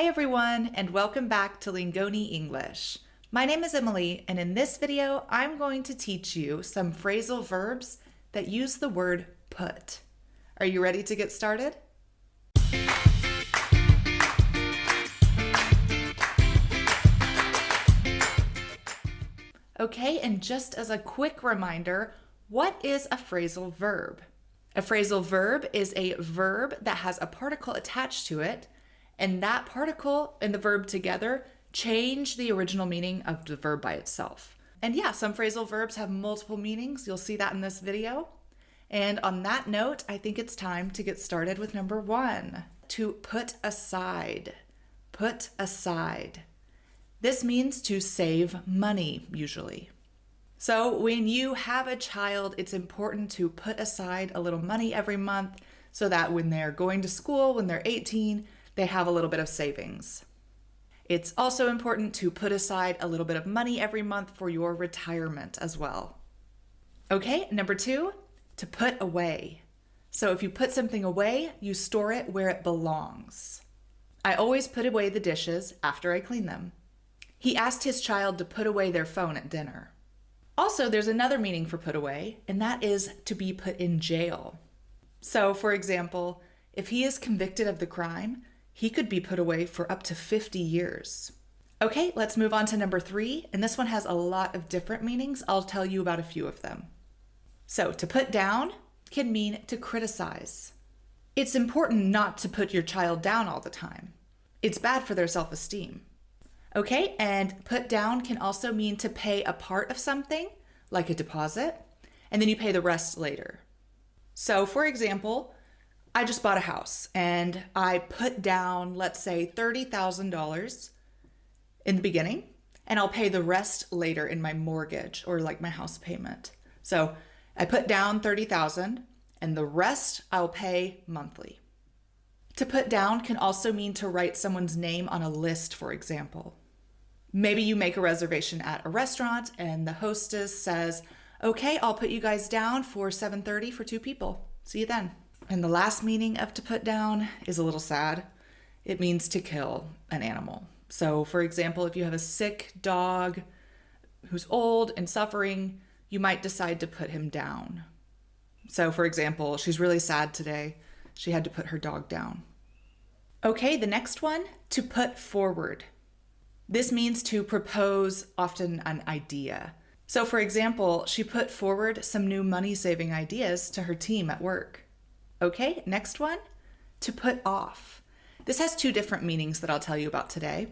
Hi everyone, and welcome back to Lingoni English. My name is Emily, and in this video, I'm going to teach you some phrasal verbs that use the word put. Are you ready to get started? Okay, and just as a quick reminder, what is a phrasal verb? A phrasal verb is a verb that has a particle attached to it, and that particle and the verb together change the original meaning of the verb by itself. And yeah, some phrasal verbs have multiple meanings. You'll see that in this video. And on that note, I think it's time to get started with number 1, to put aside. Put aside. This means to save money, usually. So when you have a child, it's important to put aside a little money every month so that when they're going to school, when they're 18, they have a little bit of savings. It's also important to put aside a little bit of money every month for your retirement as well. Okay, number 2, to put away. So if you put something away, you store it where it belongs. I always put away the dishes after I clean them. He asked his child to put away their phone at dinner. Also, there's another meaning for put away, and that is to be put in jail. So, for example, if he is convicted of the crime, he could be put away for up to 50 years. Okay, let's move on to number 3, and this one has a lot of different meanings. I'll tell you about a few of them. So, to put down can mean to criticize. It's important not to put your child down all the time. It's bad for their self-esteem. Okay, and put down can also mean to pay a part of something, like a deposit, and then you pay the rest later. So, for example, I just bought a house and I put down, let's say, $30,000 in the beginning, and I'll pay the rest later in my mortgage or like my house payment. So I put down $30,000 and the rest I'll pay monthly. To put down can also mean to write someone's name on a list, for example. Maybe you make a reservation at a restaurant and the hostess says, okay, I'll put you guys down for 7:30 for 2 people. See you then. And the last meaning of to put down is a little sad. It means to kill an animal. So for example, if you have a sick dog who's old and suffering, you might decide to put him down. So for example, she's really sad today. She had to put her dog down. Okay, the next one, to put forward. This means to propose often an idea. So for example, she put forward some new money-saving ideas to her team at work. Okay, next one, to put off. This has 2 different meanings that I'll tell you about today.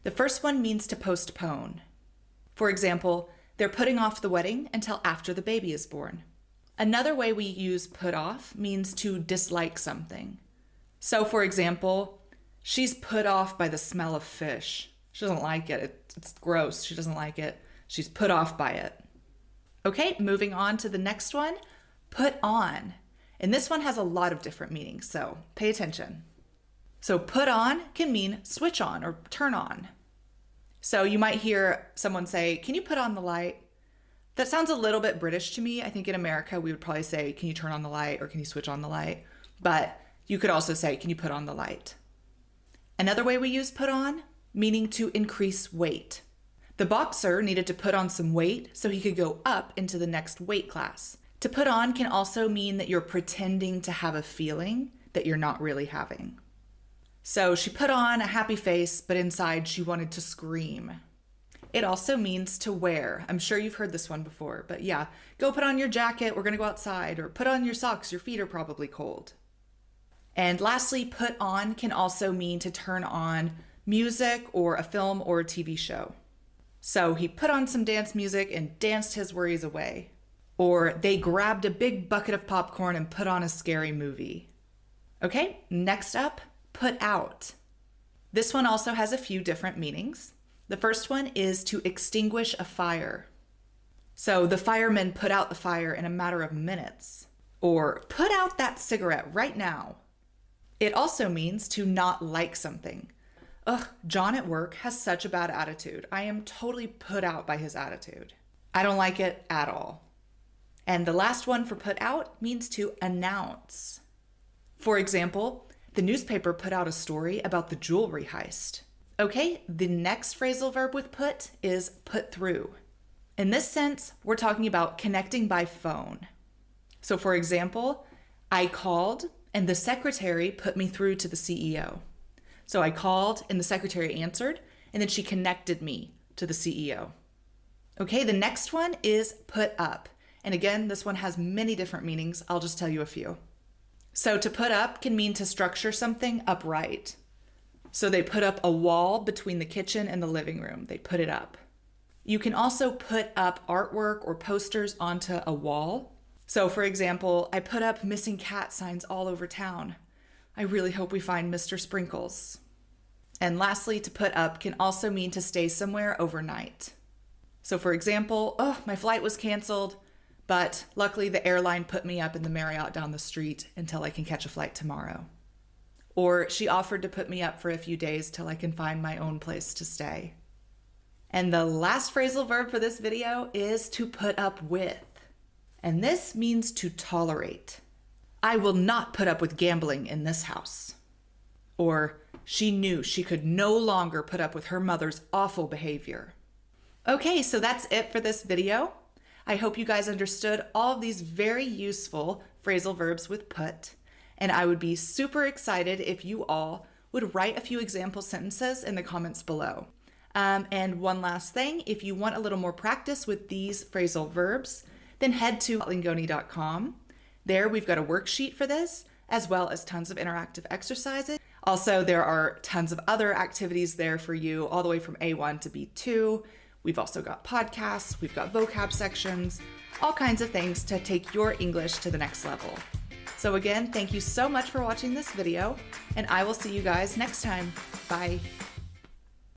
The first one means to postpone. For example, they're putting off the wedding until after the baby is born. Another way we use put off means to dislike something. So for example, she's put off by the smell of fish. She doesn't like it. It's gross. She doesn't like it. She's put off by it. Okay, moving on to the next one, put on. And this one has a lot of different meanings, so pay attention. So put on can mean switch on or turn on. So you might hear someone say, can you put on the light? That sounds a little bit British to me. I think in America we would probably say, can you turn on the light or can you switch on the light? But you could also say, can you put on the light? Another way we use put on, meaning to increase weight. The boxer needed to put on some weight so he could go up into the next weight class. To put on can also mean that you're pretending to have a feeling that you're not really having. So she put on a happy face, but inside she wanted to scream. It also means to wear. I'm sure you've heard this one before, but yeah, go put on your jacket, we're gonna go outside, or put on your socks, your feet are probably cold. And lastly, put on can also mean to turn on music or a film or a TV show. So he put on some dance music and danced his worries away. Or they grabbed a big bucket of popcorn and put on a scary movie. Okay, next up, put out. This one also has a few different meanings. The first one is to extinguish a fire. So the firemen put out the fire in a matter of minutes. Or put out that cigarette right now. It also means to not like something. Ugh, John at work has such a bad attitude. I am totally put out by his attitude. I don't like it at all. And the last one for put out means to announce. For example, The newspaper put out a story about the jewelry heist. Okay, the next phrasal verb with put is put through. In this sense, we're talking about connecting by phone. So for example, I called and the secretary put me through to the CEO. So I called and the secretary answered, and then she connected me to the CEO. Okay, the next one is put up. And again, this one has many different meanings. I'll just tell you a few. So to put up can mean to structure something upright. So they put up a wall between the kitchen and the living room. They put it up. You can also put up artwork or posters onto a wall. So for example, I put up missing cat signs all over town. I really hope we find Mr. Sprinkles. And lastly, to put up can also mean to stay somewhere overnight. So for example, my flight was canceled, but luckily the airline put me up in the Marriott down the street until I can catch a flight tomorrow. Or she offered to put me up for a few days till I can find my own place to stay. And the last phrasal verb for this video is to put up with. And this means to tolerate. I will not put up with gambling in this house. Or she knew she could no longer put up with her mother's awful behavior. Okay, so that's it for this video. I hope you guys understood all of these very useful phrasal verbs with put, and I would be super excited if you all would write a few example sentences in the comments below. And one last thing, if you want a little more practice with these phrasal verbs, then head to lingoni.com. There we've got a worksheet for this, as well as tons of interactive exercises. Also, there are tons of other activities there for you, all the way from A1 to B2. We've also got podcasts, we've got vocab sections, all kinds of things to take your English to the next level. So again, thank you so much for watching this video, and I will see you guys next time. Bye.